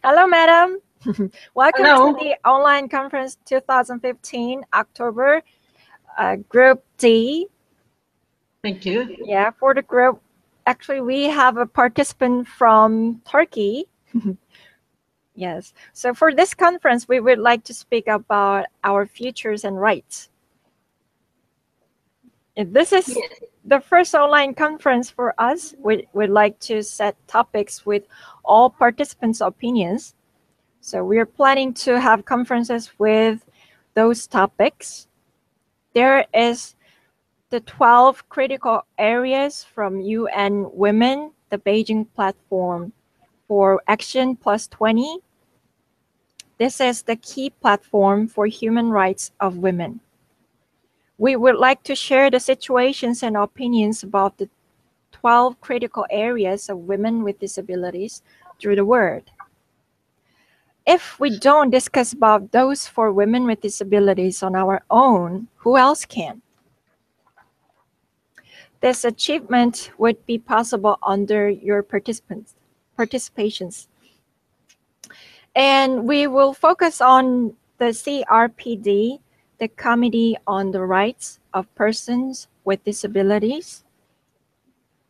Hello, madam. Welcome to Hello. the online conference 2015 October Group D. Thank you. Yeah, for the group, actually, we have a participant from Turkey. Yes. So for this conference, we would like to speak about our futures and rights. This is the first online conference for us. We'd like to set topics with all participants' opinions. So we're planning to have conferences with those topics. There is the 12 critical areas from UN Women, the Beijing platform for Action Plus 20. This is the key platform for human rights of women. We would like to share the situations and opinions about the 12 critical areas of women with disabilities through the word. If we don't discuss about those for women with disabilities on our own, who else can? This achievement would be possible under your participations. And we will focus on the CRPD, the Committee on the Rights of Persons with Disabilities.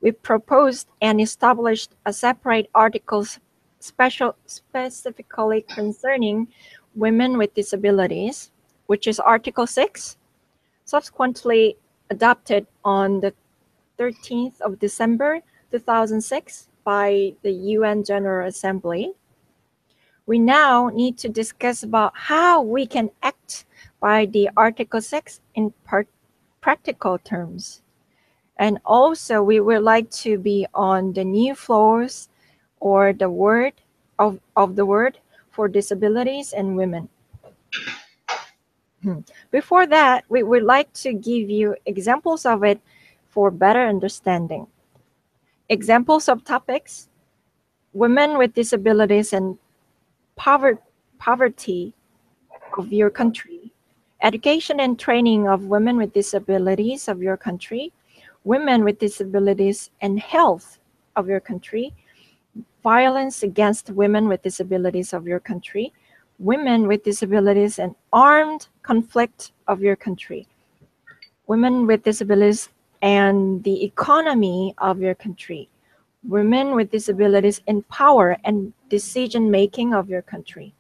We proposed and established a separate article specifically concerning women with disabilities, which is Article 6, subsequently adopted on the 13th of December 2006 by the UN General Assembly. We now need to discuss about how we can act by the Article 6 in practical terms. And also we would like to be on the new floors or the word of the word for disabilities and women. Before that, we would like to give you examples of it for better understanding. Examples of topics: women with disabilities and poverty of your country, education and training of women with disabilities of your country, women with disabilities and health of your country, violence against women with disabilities of your country, women with disabilities and armed conflict of your country, women with disabilities and the economy of your country, women with disabilities in power and decision-making of your country,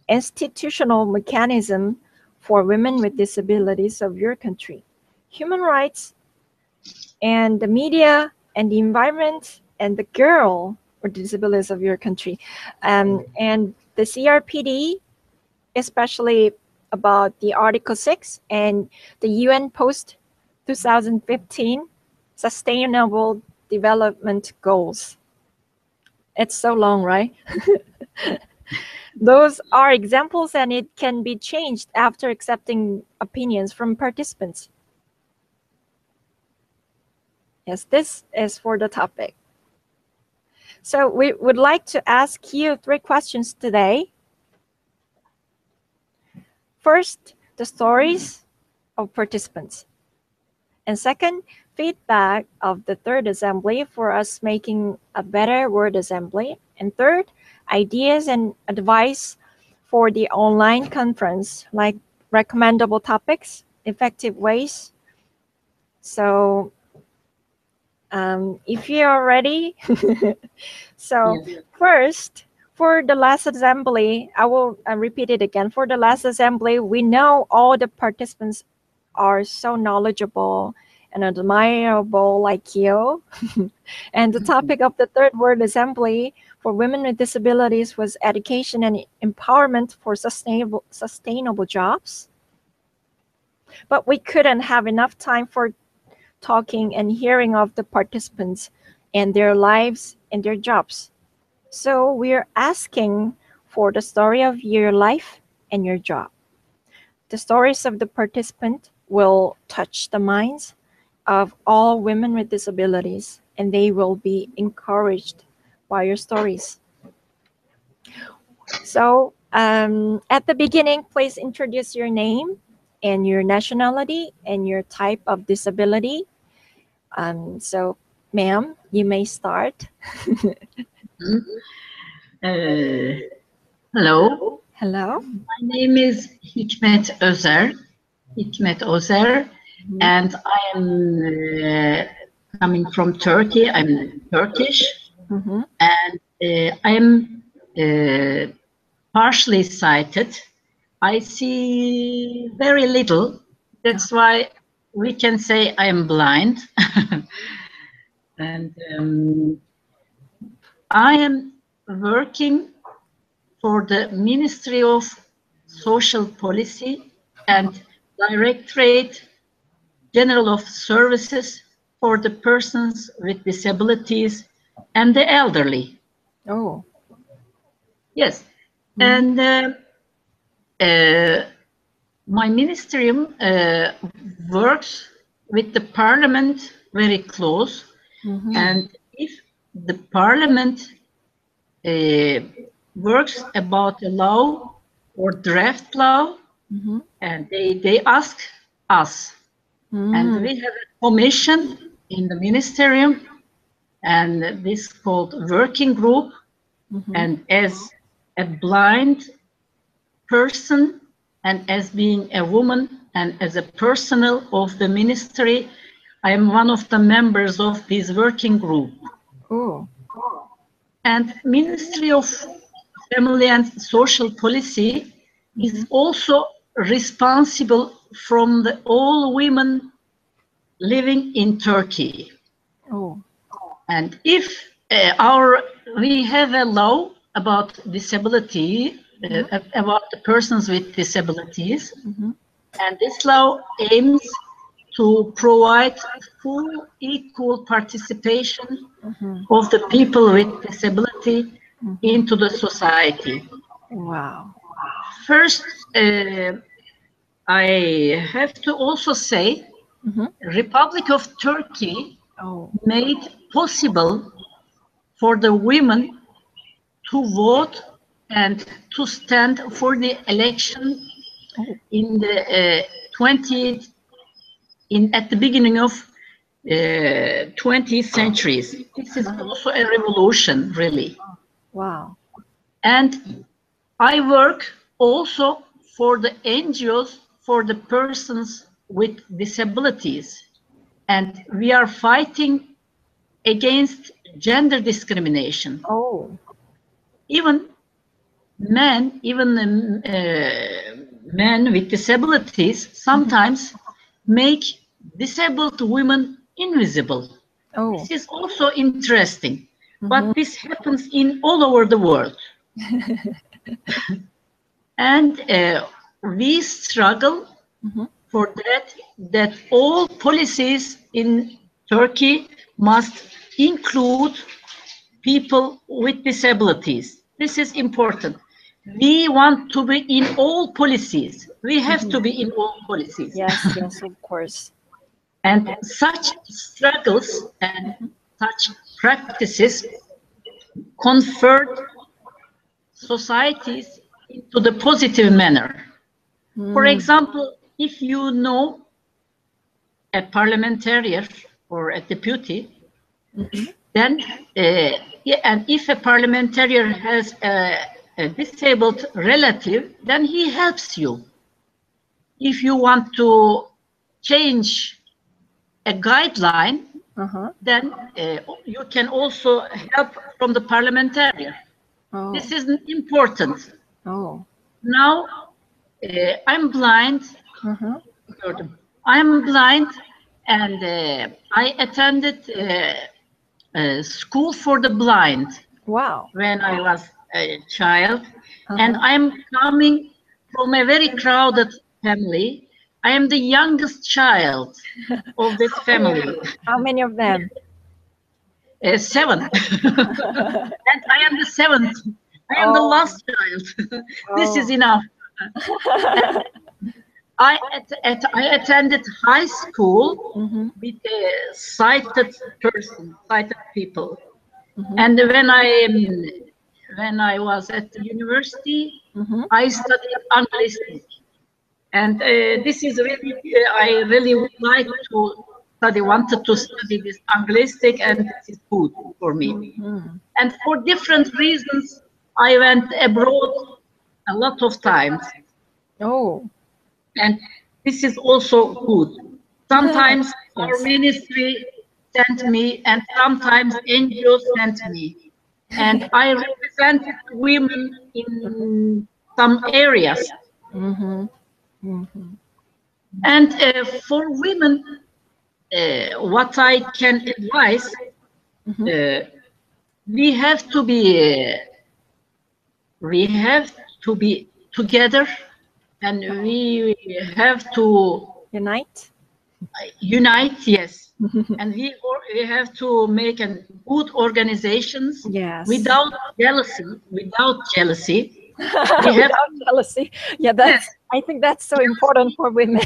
institutional mechanism for women with disabilities of your country, human rights and the media and the environment and the girl or disabilities of your country, and the CRPD, especially about the Article 6 and the UN post 2015 Sustainable Development Goals. It's so long, right? Those are examples and it can be changed after accepting opinions from participants. Yes, this is for the topic. So we would like to ask you 3 questions today. First, the stories of participants. And second, feedback of the third assembly for us making a better word assembly. And third, ideas and advice for the online conference, like recommendable topics, effective ways. So if you are ready, so first, for the last assembly, I will repeat it again. For the last assembly, we know all the participants are so knowledgeable and admirable like you. And the topic of the third word assembly for women with disabilities was education and empowerment for sustainable jobs. But we couldn't have enough time for talking and hearing of the participants and their lives and their jobs. So we're asking for the story of your life and your job. The stories of the participant will touch the minds of all women with disabilities, and they will be encouraged by your stories. So at the beginning, please introduce your name and your nationality and your type of disability. So, ma'am, you may start. Uh, Hello. Hello. My name is Hikmet Özer. Hikmet Özer, Mhm. and I am coming from Turkey. I'm Turkish, Mhm. and I am partially sighted. I see very little. That's why we can say I am blind. And I am working for the Ministry of Social Policy and Directorate General of Services for the persons with disabilities and the elderly. Oh. Yes, Mhm. and uh, my ministerium works with the parliament very close, Mhm. and if the parliament uh, works about a law or draft law, Mhm. and they ask us, and Mm. we have a commission in the ministerium, and this called working group. Mhm. And as a blind person, and as being a woman, and as a personnel of the ministry, I am one of the members of this working group. Oh. And Ministry of Family and Social Policy is Mhm. also responsible from the all women living in Turkey. Oh. And if we have a law about disability, Mhm. about the persons with disabilities, Mhm. and this law aims to provide full equal participation Mhm. of the people with disability Mhm. into the society. Wow. First, I have to also say, Mhm. Republic of Turkey Oh. made possible for the women to vote and to stand for the election Oh. in the 20th, at the beginning of 20th centuries. This is Uh-huh. also a revolution, really. Wow. And I work also for the NGOs for the persons with disabilities. And we are fighting against gender discrimination. Oh. Even men with disabilities Mhm. sometimes make disabled women invisible. Oh. This is also interesting, Mhm. but this happens in all over the world. And we struggle Mhm. for that all policies in Turkey must include people with disabilities. This is important. We want to be in all policies. We have to Mhm. be in all policies. Yes. Yes. Of course. And such struggles and Mhm. such practices convert societies into the positive manner. For Mm. example, if you know a parliamentarian or a deputy, Mhm. then yeah, and if a parliamentarian has a disabled relative, then he helps you. If you want to change a guideline, Uh-huh. then you can also help from the parliamentarian. Oh. This is important. Oh. Now, I'm blind. Uh-huh. I'm blind, and I attended school for the blind Wow. when I was a child, and Uh-huh. I'm coming from a very crowded family. I am the youngest child of this How many? family. How many of them? Seven. And I am the seventh. I am the Oh. last child. This is Oh. enough. And I attended high school Mhm. with a sighted person, sighted people. Mhm. And when I was at the university, Mhm. I studied Anglistic. And this is really, I really would like to study, wanted to study this Anglistic, and this is good for me. Mhm. And for different reasons, I went abroad a lot of times, Oh. and this is also good. Sometimes our Yes. ministry sent me, and sometimes NGOs sent me. And I represented women in some areas. Mm-hmm. Mm-hmm. And for women, what I can advise, Mm-hmm. we have to be together, and we have to Unite. unite. Yes, and we have to make a good organizations Yes. without jealousy. Without jealousy, we have Without jealousy. Yeah, yes. I think that's so important for women.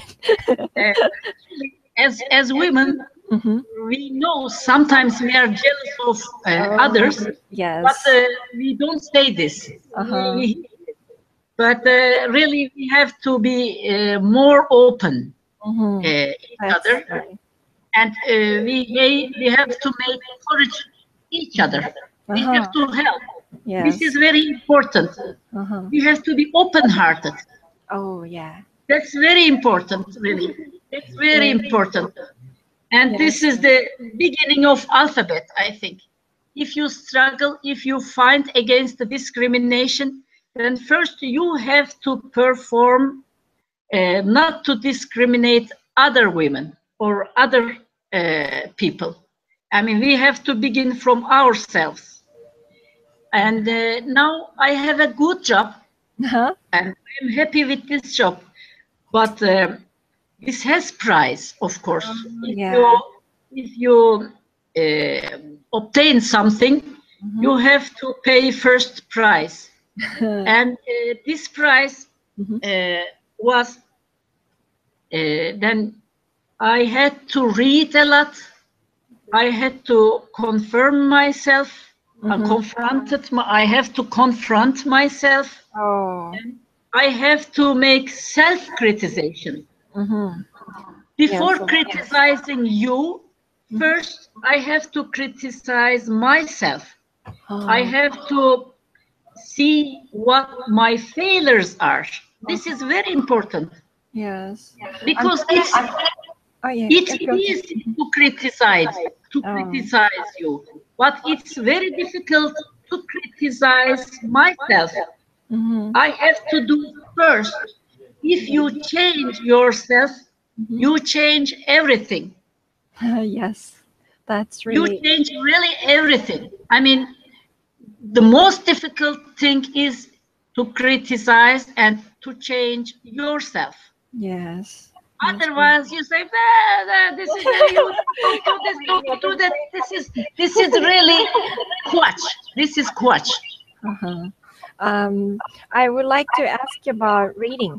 Actually, as women, Mm-hmm. we know sometimes we are jealous of Oh, others, but yes. we don't say this. Uh-huh. But really, we have to be more open Mm-hmm. each That's other, right. and we have to make encourage each other. We have Uh-huh. to help. This is Yes. very important. Uh-huh. We have to be open-hearted. Oh, yeah. That's very important, really. It's very Yes. important. And this Yes. is the beginning of alphabet, I think. If you struggle, if you fight against the discrimination, then first you have to perform not to discriminate other women or other people. I mean, we have to begin from ourselves. And now I have a good job, Uh-huh. and I'm happy with this job. But this has price, of course. Yeah. If you obtain something, Mm-hmm. you have to pay first price, and this price Mm-hmm. was then I had to read a lot. I had to confirm myself. Mm-hmm. I have to confront myself. Oh. And I have to make self-criticism. Mm-hmm. Before Yes. criticizing you, Mm-hmm. first I have to criticize myself. I Oh. have to see what my failures are. This Uh-huh. is very important Yes. I'm because feeling. Oh, yeah. it's Go ahead. easy to Oh. criticize you, but it's very difficult to criticize myself. Mm-hmm. I have to do first. If you change yourself, Mm-hmm. you change everything. Yes. That's You really. change really everything. I mean, the most difficult thing is to criticize and to change yourself. Yes. That's right. Otherwise, you say, "This is you don't do this, don't do that. This is really quatch. This is quatch." Uh-huh. I would like to ask you about reading.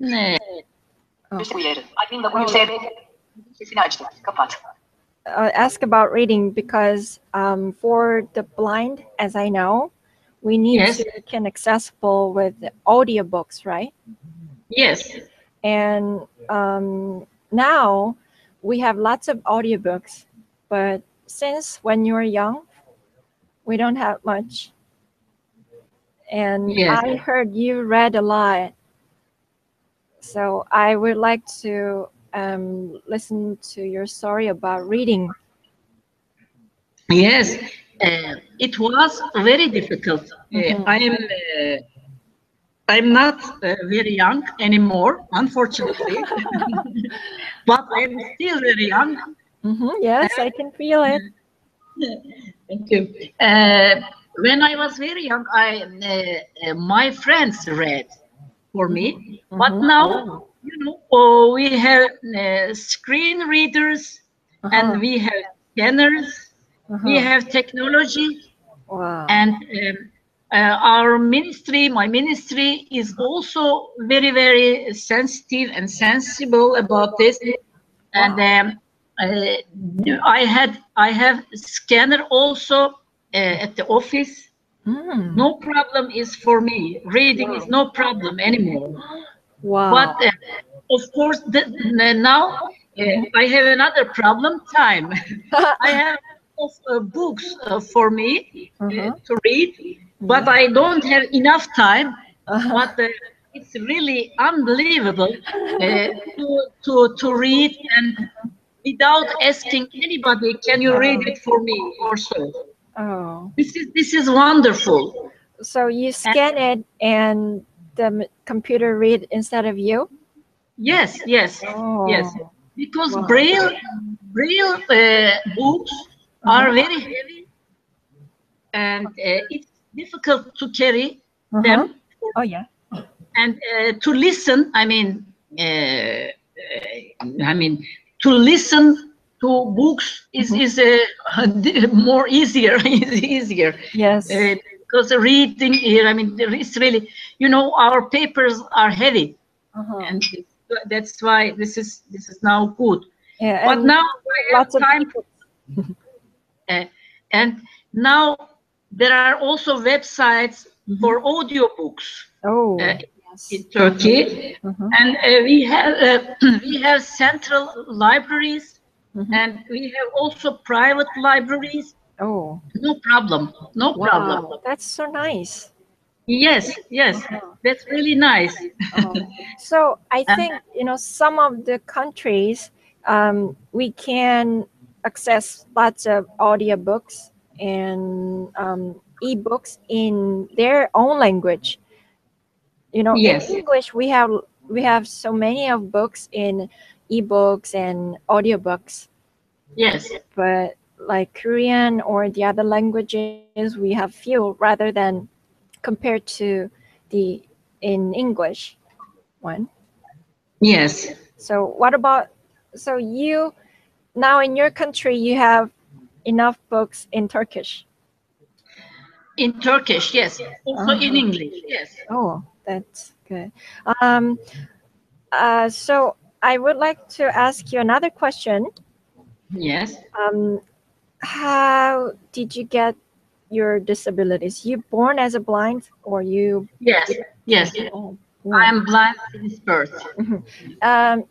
Ne. Oh. Uyarı. Admin WSBT sesini açtım. Kapat. Ask about reading because for the blind, as I know, we need Yes. to can accessible with audiobooks, right? Yes. And now we have lots of audiobooks, but since when you're young, we don't have much. And Yes. I heard you read a lot, so I would like to listen to your story about reading. Yes. It was very difficult. I'm not very young anymore, unfortunately, but I'm still very young. Yes, I can feel it. Thank you. When I was very young, my friends read for me, but now we have screen readers and we have scanners, we have technology, Wow. and our ministry, my ministry, is also very, very sensitive and sensible about this. And I have scanner also at the office. No problem is for me. Reading is no problem anymore. Wow. But of course, now I have another problem: time. of books for me Uh-huh. to read, but I don't have enough time. Uh-huh. But it's really unbelievable to read, and without asking anybody, can you read it for me or so? Oh. This is wonderful. So you And scan it and the computer read instead of you? yes, yes, yes. Oh. Because Wow. braille books are Uh-huh. very heavy, and it's difficult to carry Uh-huh. them, Oh yeah. and to listen. I mean, to listen to books is more easier, is easier. Yes. Because reading here, I mean, it's really, our papers are heavy, Uh-huh. and that's why this is now good. Yeah, But and now I have lots of time, people. uh, and now there are also websites for audiobooks Oh, uh, in yes. Turkey, Uh-huh. and we have central libraries, Mhm. and we have also private libraries. Oh, No problem, no problem. wow. That's so nice. Yes, yes, Uh-huh. that's really nice. Oh. So I Uh, think, some of the countries, we can access lots of audiobooks and ebooks in their own language. In yes, English, we have so many of books in ebooks and audiobooks, yes, but like Korean or the other languages, we have few rather than compared to the in English one. yes. So what about so you now in your country you have enough books in Turkish? In Turkish, yes. Also in Uh-huh. English, yes. Oh, that's good. Um, so I would like to ask you another question. Yes, Um, how did you get your disabilities? You born as a blind, or you yes, became yes. born? I'm blind since birth. Mhm.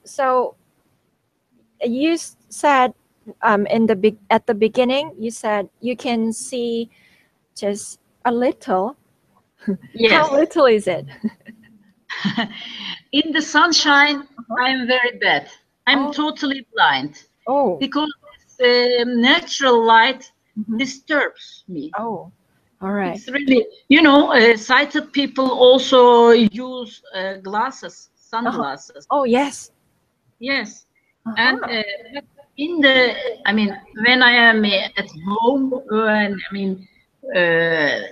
So you said in at the beginning you said you can see just a little. How Yes. little is it? In the sunshine, Uh-huh. I'm very bad. I'm Oh, totally blind oh, because this natural light mhm. disturbs me. Oh, all right. It's really, sighted people also use glasses, Uh-huh. sunglasses. Oh, yes. Yes. And Uh-huh. but I mean, when I am at home,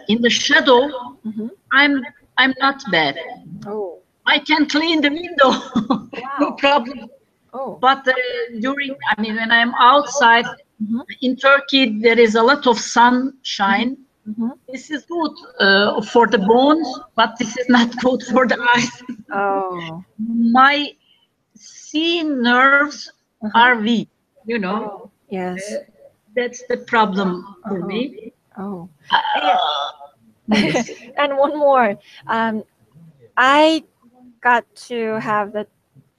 in the shadow, Hmm. I'm not bad. Oh, I can clean the window, no wow. problem. Oh. But when I'm outside Hmm. in Turkey, there is a lot of Hmm. sunshine. Hmm. This is good for the bones, but this is not good for the eyes. Oh. My seeing nerves Uh-huh. are weak, you know. Oh, yes. That's the problem for Uh-huh. me. Oh. And, Uh, yes. and one more. I got to have the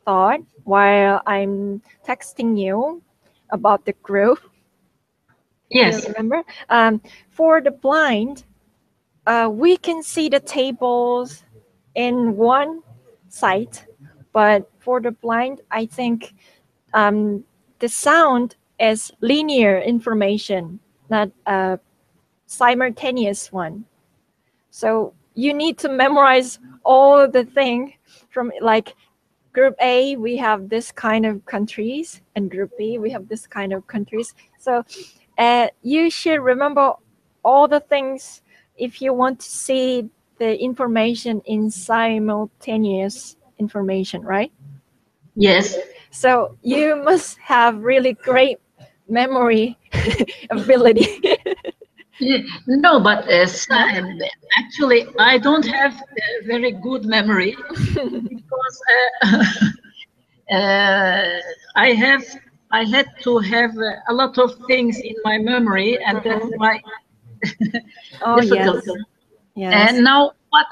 thought while I'm texting you about the group. Do you Yes. remember? For the blind, we can see the tables in one site, but for the blind, I think the sound is linear information, not a simultaneous one. So you need to memorize all the thing from like group A, we have this kind of countries, and group B, we have this kind of countries. So you should remember all the things if you want to see the information in simultaneous information, right? Yes. So you must have really great memory ability. No, but Huh? actually, I don't have a very good memory because uh, I have I had to have a lot of things in my memory, and that's Mhm. why Oh yes, difficult. yes. And now, what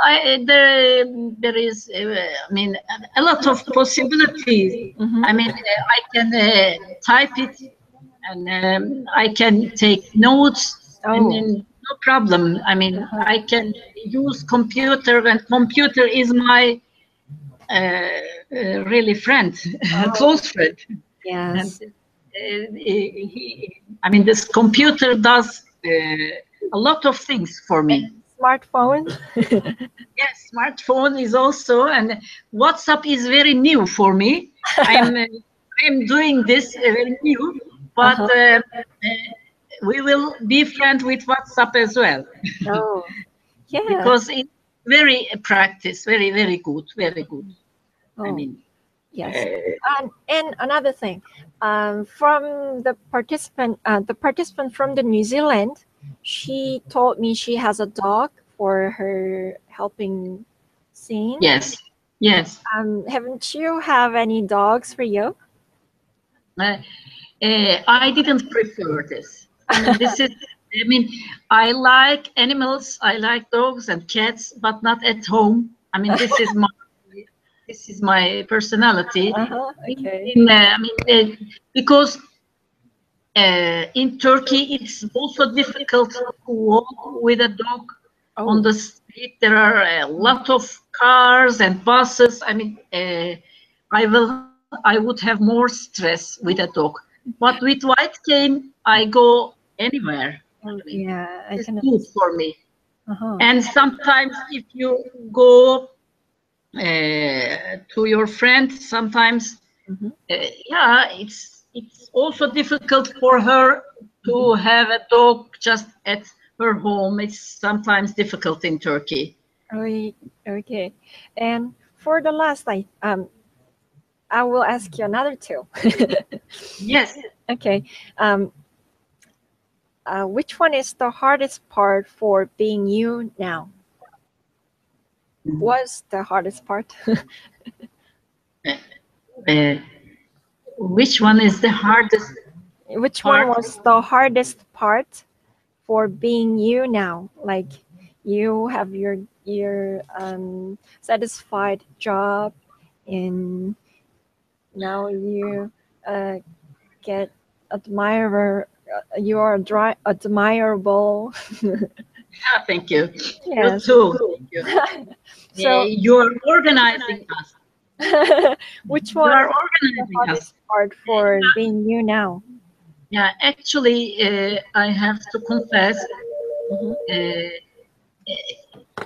there is, a lot of possibilities. Hmm. I can type it and I can take notes. Oh. I mean, no problem. I mean, I can use computer, and computer is my really friend, close friend. And Yes. I mean, this computer does a lot of things for me. Smartphone. Yes, smartphone is also, and WhatsApp is very new for me. I'm doing this very new, but we will be friends with WhatsApp as well. Oh, yeah. Because it's very practice, very good, very good. Oh, I mean, yes. And another thing, from the participant from the New Zealand, she told me she has a dog for her helping scene. yes, yes. Haven't you have any dogs for you? I didn't prefer this. I mean, this is. I mean, I like animals. I like dogs and cats, but not at home. I mean, this is my personality. Okay. I mean, because in Turkey, it's also difficult to walk with a dog on the street. There are a lot of cars and buses. I mean, I would have more stress with a dog. But with white cane, I go anywhere. I mean, Yeah, I it's can. good for me. Uh-huh. And sometimes if you go to your friend, sometimes yeah, it's also difficult for her to have a dog just at her home. It's sometimes difficult in Turkey. Okay. And for the last, I will ask you another two. Yes. Okay. Which one is the hardest part for being you now? What's the hardest part? Uh, which one is the hardest Which part? one was the hardest part for being you now? Like you have your satisfied job, and now you get admirer. You are admirable. Ah, thank you. Yes. You too. Thank you. So You are organizing us. which You one are is the organizing us. hardest part for being you now? Yeah, actually, I have to confess,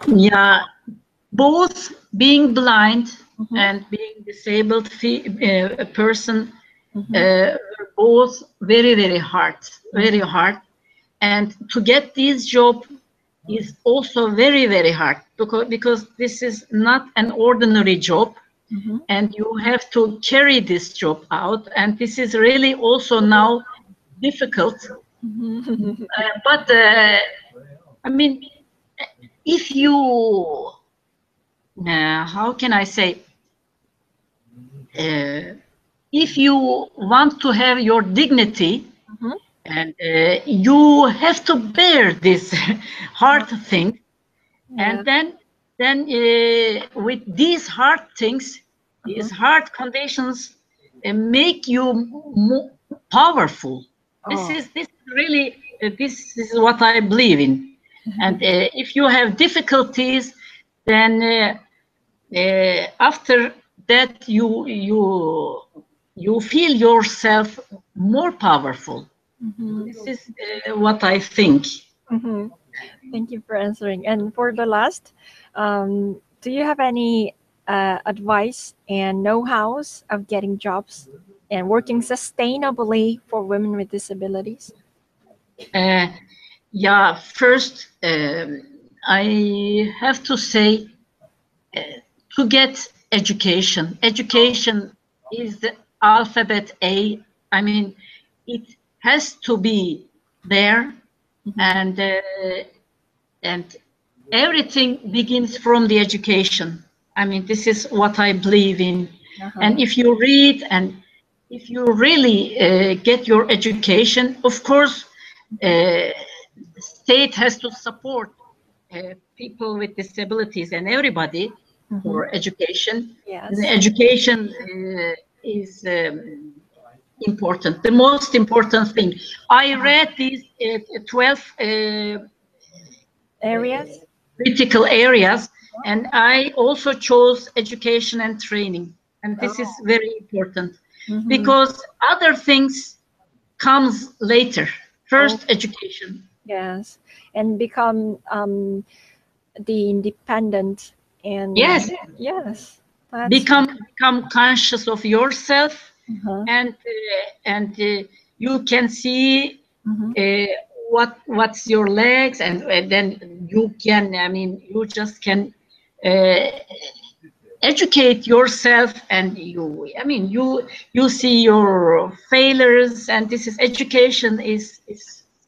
yeah, both being blind and being disabled person were both very hard, very hard. And to get this job is also very hard because this is not an ordinary job. And you have to carry this job out, and this is really also now difficult. But I mean, if you, how can I say, if you want to have your dignity, and you have to bear this hard thing, and then with these hard things, these hard conditions make you more powerful. This is really this is what I believe in. And if you have difficulties, then after that you feel yourself more powerful. This is what I think. Thank you for answering. And for the last, do you have any advice and know-hows of getting jobs and working sustainably for women with disabilities? Yeah, first I have to say to get education. Education is the alphabet A. I mean, it has to be there, and everything begins from the education. I mean, this is what I believe in. And if you read and if you really get your education, of course, state has to support people with disabilities and everybody for education. Yes. And education is important, the most important thing. I read these 12 Areas. critical areas, and I also chose education and training. And this is very important because other things comes later. First, education. Yes, and become the independent and Yes. yes, that's Become conscious of yourself, and you can see what's your legs, and then you can, I mean, you just can educate yourself, and you, I mean, you see your failures, and this is education is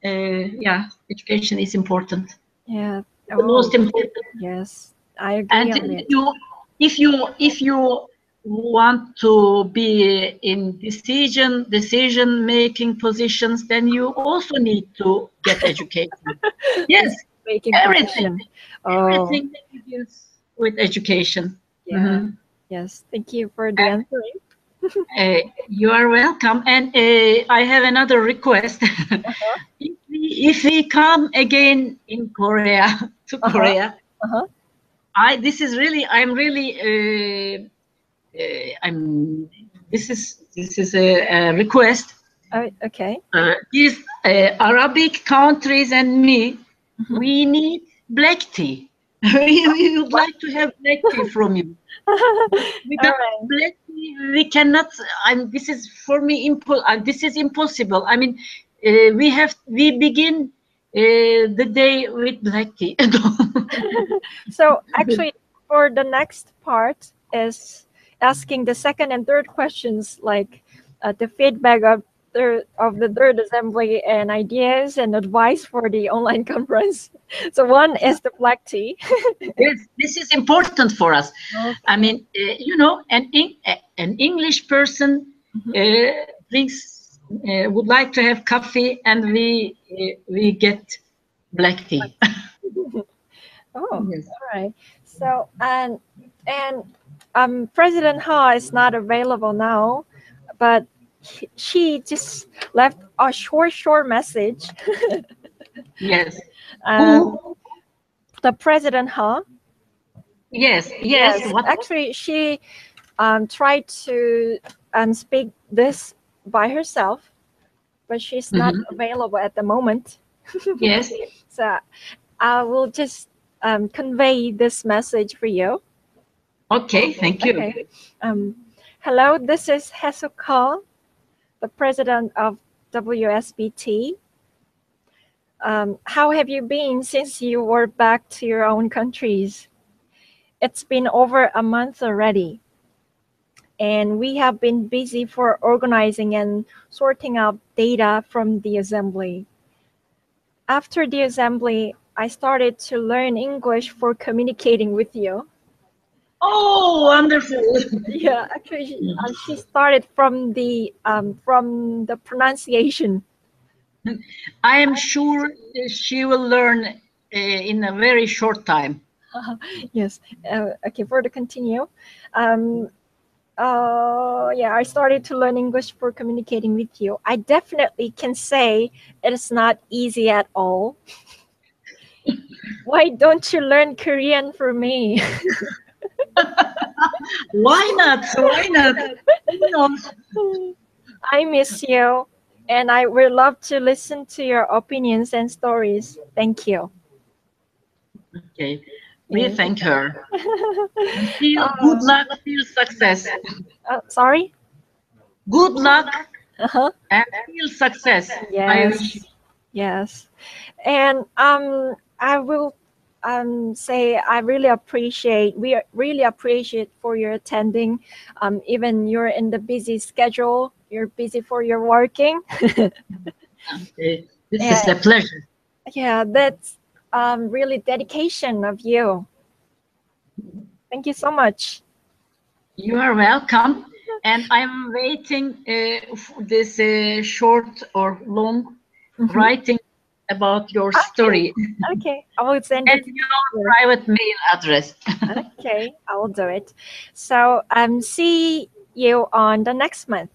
yeah, education is important. yeah. The most important. Yes, I agree And on it. if you want to be in decision making positions, then you also need to get education. Yes, Making everything position. Oh, everything begins with education. yeah. Yes, thank you for the answering. You are welcome. And I have another request. If we come again in Korea to Korea, this is really, I'm really, I'm. This is a request. Okay. These Arabic countries and me, we need black tea. We would like to have black tea from you. Without black tea, we cannot. This is for me this is impossible. I mean, we begin the day with black tea. So actually, for the next part is asking the second and third questions, like the feedback of the third assembly and ideas and advice for the online conference. So one is the black tea. Yes, this is important for us. I mean, you know, an English person drinks would like to have coffee, and we get black tea. Oh, Yes. all right. So and President Ha is not available now, but she just left a short message. Yes. Um, the President Ha. Yes. Yes. What? Actually, she tried to speak this by herself, but she's not available at the moment. Yes. So I will just convey this message for you. Okay. Thank you. Okay. Hello, this is Hesuka, the president of WSBT. How have you been since you were back to your own countries? It's been over a month already, and we have been busy for organizing and sorting out data from the assembly. After the assembly, I started to learn English for communicating with you. Oh, wonderful. Yeah, actually, she started from the pronunciation. I am sure she will learn in a very short time. Yes. Okay, for the continue. Yeah, I started to learn English for communicating with you. I definitely can say it is not easy at all. Why don't you learn Korean for me? Why not? Why not? Who knows? I miss you, and I would love to listen to your opinions and stories. Thank you. Okay. We Yeah. thank her. Feel good luck, feel success. Sorry? Good luck Uh-huh. and feel success. I wish you. Yes. And I will say I really appreciate, we really appreciate for your attending. Even you're in the busy schedule, you're busy for your working. Okay. This is a pleasure. Yeah, that's really dedication of you. Thank you so much. You are welcome. And I'm waiting this short or long writing about your story. Okay, I will send And it. your private mail address. Okay, I will do it. So see you on the next month.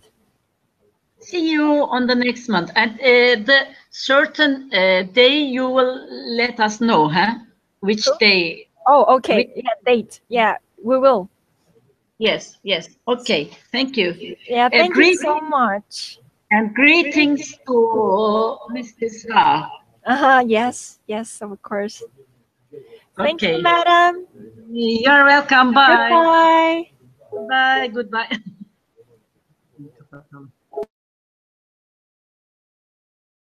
See you on the next month. And the certain day you will let us know, huh? Which Cool. day? Oh, okay. Yeah, date. Yeah, we will. Yes, yes. Okay. Thank you. Yeah, thank you Greet so much. and greetings to Mrs. Ha. Yes, yes, of course. Thank you, Okay. madam. You're welcome. Bye. Goodbye. Bye. Goodbye.